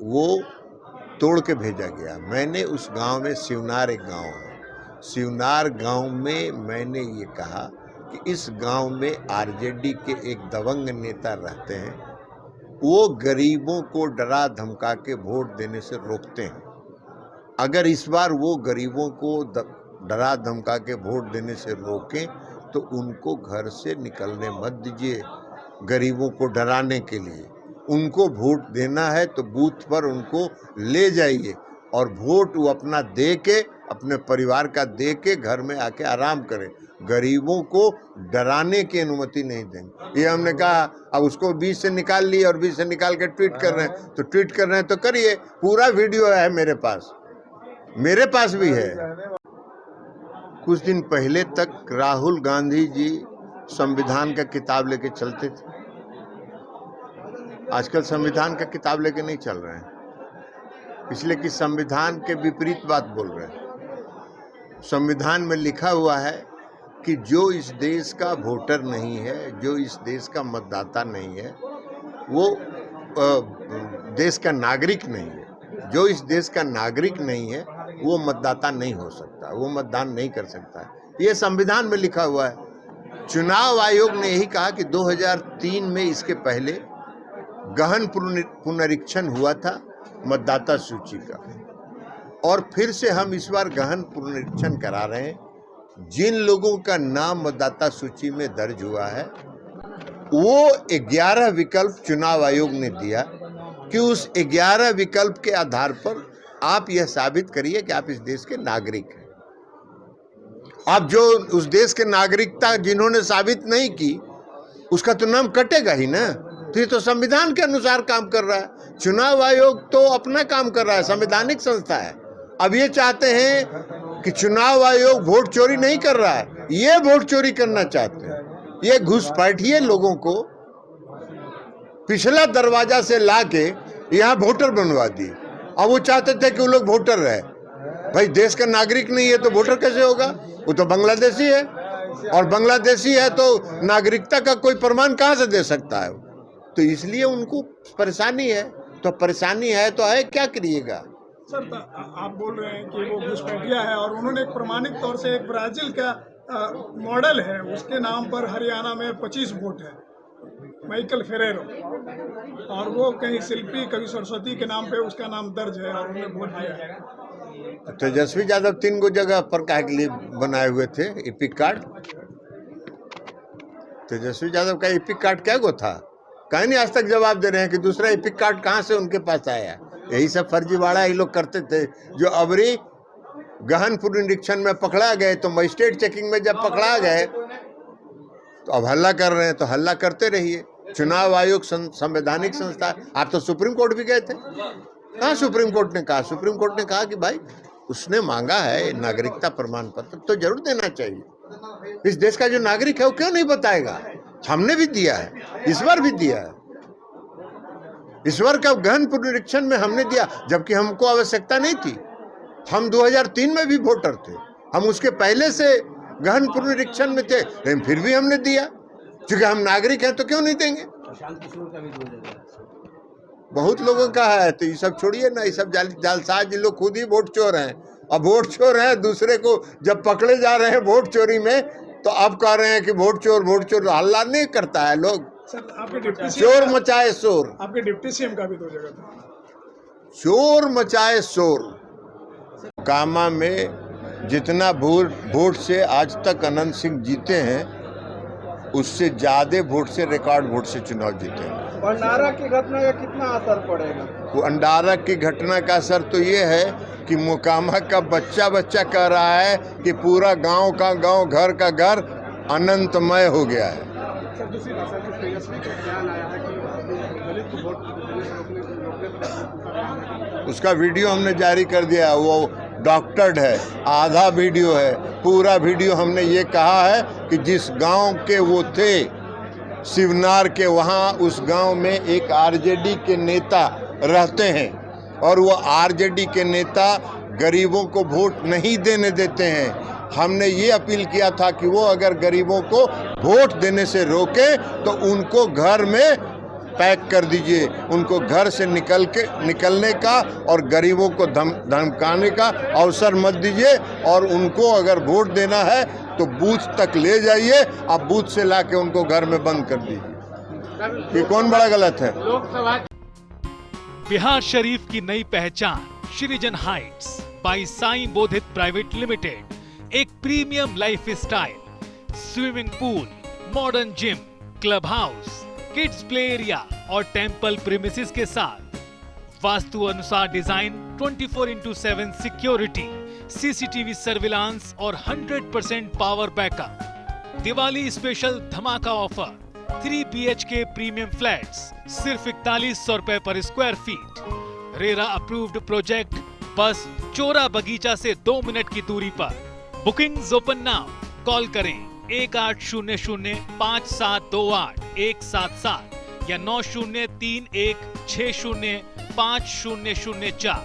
वो तोड़ के भेजा गया। मैंने उस गांव में शिवनार एक गांव है, शिवनार गांव में मैंने ये कहा कि इस गांव में आरजेडी के एक दबंग नेता रहते हैं, वो गरीबों को डरा धमका के वोट देने से रोकते हैं। अगर इस बार वो गरीबों को डरा धमका के वोट देने से रोकें तो उनको घर से निकलने मत दीजिए। गरीबों को डराने के लिए उनको वोट देना है तो बूथ पर उनको ले जाइए और वोट वो अपना दे के, अपने परिवार का दे के घर में आके आराम करें। गरीबों को डराने की अनुमति नहीं देंगे। ये हमने कहा। अब उसको 20 से निकाल लिए और 20 से निकाल के ट्वीट कर रहे हैं, तो ट्वीट कर रहे हैं तो करिए। पूरा वीडियो है मेरे पास भी है। कुछ दिन पहले तक राहुल गांधी जी संविधान का किताब लेके चलते थे, आजकल संविधान का किताब लेके नहीं चल रहे हैं, इसलिए कि संविधान के विपरीत बात बोल रहे हैं। संविधान में लिखा हुआ है कि जो इस देश का वोटर नहीं है, जो इस देश का मतदाता नहीं है, वो देश का नागरिक नहीं है। जो इस देश का नागरिक नहीं है वो मतदाता नहीं हो सकता, वो मतदान नहीं कर सकता। ये संविधान में लिखा हुआ है। चुनाव आयोग ने यही कहा कि 2003 में इसके पहले गहन पुनरीक्षण हुआ था मतदाता सूची का, और फिर से हम इस बार गहन पुनरीक्षण करा रहे हैं। जिन लोगों का नाम मतदाता सूची में दर्ज हुआ है वो 11 विकल्प चुनाव आयोग ने दिया कि उस 11 विकल्प के आधार पर आप यह साबित करिए कि आप इस देश के नागरिक हैं। आप जो उस देश के नागरिकता जिन्होंने साबित नहीं की उसका तो नाम कटेगा ही ना। तो ये तो संविधान के अनुसार काम कर रहा है। चुनाव आयोग तो अपना काम कर रहा है, संवैधानिक संस्था है। अब ये चाहते हैं कि चुनाव आयोग वोट चोरी नहीं कर रहा है, ये वोट चोरी करना चाहते हैं। ये घुसपैठिए लोगों को पिछला दरवाजा से लाके यहाँ वोटर बनवा दिए। अब वो चाहते थे कि वो लोग वोटर रहे। भाई देश का नागरिक नहीं है तो वोटर कैसे होगा? वो तो बांग्लादेशी है, और बांग्लादेशी है तो नागरिकता का कोई प्रमाण कहाँ से दे सकता है? तो इसलिए उनको परेशानी है। तो परेशानी है तो है, क्या करिएगा? सर, आप बोल रहे हैं कि वो घुसपैठिया है और उन्होंने एक प्रमाणित तौर से एक ब्राजील का मॉडल है, उसके नाम पर हरियाणा में 25 वोट है, माइकल फेरेरो, और वो कहीं शिल्पी कवि सरस्वती के नाम पे उसका नाम दर्ज है और उन्हें वोट दिया है। तेजस्वी यादव 3 जगह पर काहे के लिए बनाए हुए थे एपिक कार्ड? तेजस्वी यादव का एपिक कार्ड क्या गो था? कहीं नहीं आज तक जवाब दे रहे हैं कि दूसरा एपिक कार्ड कहाँ से उनके पास आया। यही सब फर्जीवाड़ा ये लोग करते थे। जो अबरी गहन पुनरीक्षण में पकड़ा गए तो मजिस्ट्रेट चेकिंग में जब पकड़ा गए तो अब हल्ला कर रहे हैं, तो हल्ला करते रहिए। चुनाव आयोग संवैधानिक संस्था। आप तो सुप्रीम कोर्ट भी गए थे। कहाँ सुप्रीम कोर्ट ने कहा? सुप्रीम कोर्ट ने कहा कि भाई उसने मांगा है नागरिकता प्रमाण पत्र तो जरूर देना चाहिए। इस देश का जो नागरिक है वो क्यों नहीं बताएगा? हमने भी दिया है, इस बार भी दिया है। इस बार का गहन पुनरीक्षण में हमने दिया, जबकि हमको आवश्यकता नहीं थी। हम 2003 में भी वोटर थे, हम उसके पहले से गहन पुनरीक्षण में थे, लेकिन फिर भी हमने दिया क्योंकि हम नागरिक हैं। तो क्यों नहीं देंगे? बहुत लोगों का है। तो ये सब छोड़िए ना, ये सब जालसाज लोग खुद ही वोट चोर हैं। अब वोट चोर हैं, दूसरे को जब पकड़े जा रहे हैं वोट चोरी में तो अब कह रहे हैं कि वोट चोर हल्ला नहीं करता है लोग। सर, आपके डिप्टी शोर मचाए शोर। आपके डिप्टी सीएम का भी 2 जगह था। शोर मचाए शोर। कामा में जितना वोट से आज तक अनंत सिंह जीते हैं उससे ज्यादा वोट से, रिकॉर्ड वोट से चुनाव जीते हैं। अंडारा की घटना का कितना असर पड़ेगा? वो अंडारा की घटना का असर तो ये है कि मोकामा का बच्चा कह रहा है कि पूरा गांव का गांव, घर का घर अनंतमय हो गया है। उसका वीडियो हमने जारी कर दिया। वो डॉक्टर्ड है, आधा वीडियो है। पूरा वीडियो हमने ये कहा है कि जिस गांव के वो थे, शिवनार के, वहाँ उस गांव में एक आरजेडी के नेता रहते हैं और वो आरजेडी के नेता गरीबों को वोट नहीं देने देते हैं। हमने ये अपील किया था कि वो अगर गरीबों को वोट देने से रोके तो उनको घर में पैक कर दीजिए, उनको घर से निकलने का और गरीबों को धमकाने का अवसर मत दीजिए। और उनको अगर वोट देना है तो बूथ तक ले जाइए, आप बूथ से लाके उनको घर में बंद कर दीजिए। ये कौन बड़ा गलत है? बिहार शरीफ की नई पहचान Srijan heights by Sai Bodhit private limited, एक premium life style, swimming pool, modern gym, club house, kids play area और टेंपल प्रीमिसेस के साथ वास्तु अनुसार डिजाइन, 24/7 सिक्योरिटी, सीसीटीवी सर्विलांस और 100% पावर बैकअप। दिवाली स्पेशल धमाका ऑफर, 3 BHK प्रीमियम फ्लैट्स सिर्फ 4100 रुपए पर square feet. RERA approved project, बस चोरा बगीचा से 2 मिनट की दूरी पर। बुकिंग्स ओपन नाउ, कॉल करें 18005728 177 या 903160505004।